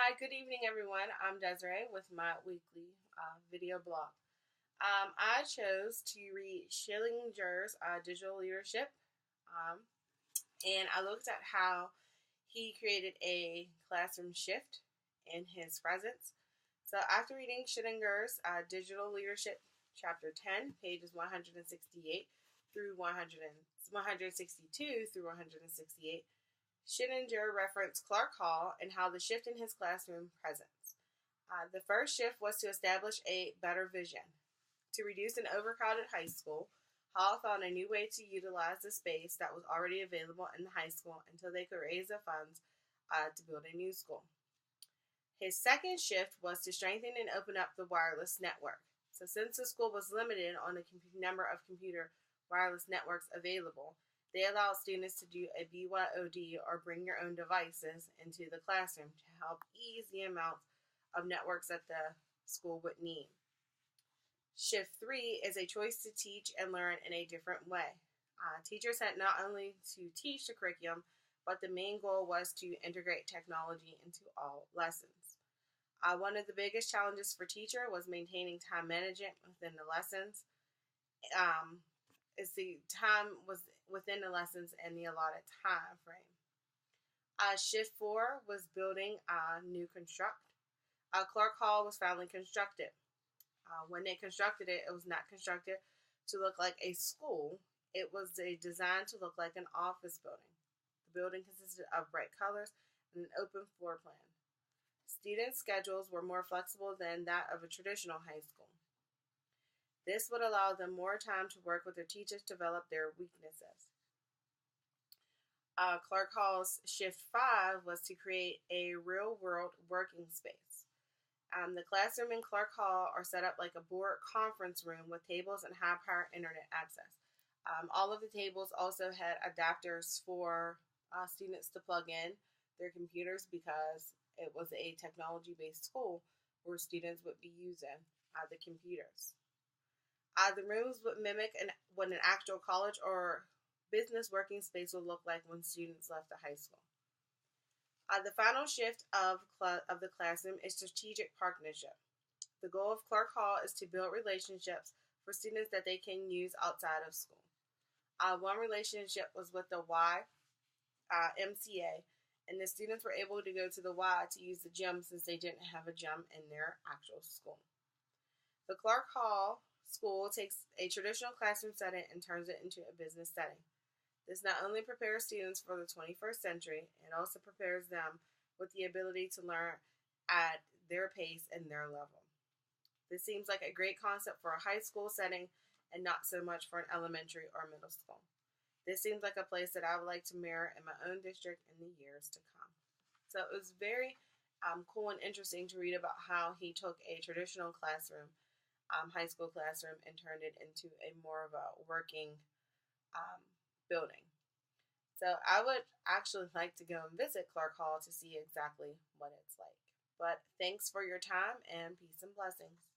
Hi, good evening, everyone. I'm Desiree with my weekly video blog. I chose to read Schillinger's Digital Leadership, um, and I looked at how he created a classroom shift in his presence. So, after reading Schillinger's Digital Leadership, Chapter 10, pages 168 through 162 through 168, Schillinger referenced Clark Hall and how the shift in his classroom presence. The first shift was to establish a better vision. To reduce an overcrowded high school, Hall found a new way to utilize the space that was already available in the high school until they could raise the funds to build a new school. His second shift was to strengthen and open up the wireless network. So, since the school was limited on the number of computer wireless networks available, they allowed students to do a BYOD or bring your own devices into the classroom to help ease the amount of networks that the school would need. Shift 3 is a choice to teach and learn in a different way. Teachers had not only to teach the curriculum, but the main goal was to integrate technology into all lessons. One of the biggest challenges for teacher was maintaining time management within the lessons. Is the time was within the lessons and the allotted time frame. Shift 4 was building a new construct. Clark Hall was finally constructed. When they constructed it, it was not constructed to look like a school. It was designed to look like an office building. The building consisted of bright colors and an open floor plan. Student schedules were more flexible than that of a traditional high school. This would allow them more time to work with their teachers to develop their weaknesses. Clark Hall's Shift 5 was to create a real-world working space. The classroom in Clark Hall are set up like a board conference room with tables and high-power internet access. All of the tables also had adapters for students to plug in their computers because it was a technology-based school where students would be using the computers. The rooms would mimic what an actual college or business working space would look like when students left the high school. The final shift of the classroom is strategic partnership. The goal of Clark Hall is to build relationships for students that they can use outside of school. One relationship was with the YMCA, and the students were able to go to the Y to use the gym since they didn't have a gym in their actual school. The Clark Hall School takes a traditional classroom setting and turns it into a business setting. This not only prepares students for the 21st century, it also prepares them with the ability to learn at their pace and their level. This seems like a great concept for a high school setting and not so much for an elementary or middle school. This seems like a place that I would like to mirror in my own district in the years to come. So it was very cool and interesting to read about how he took a traditional classroom, high school classroom, and turned it into a more of a working building. So I would actually like to go and visit Clark Hall to see exactly what it's like. But thanks for your time and peace and blessings.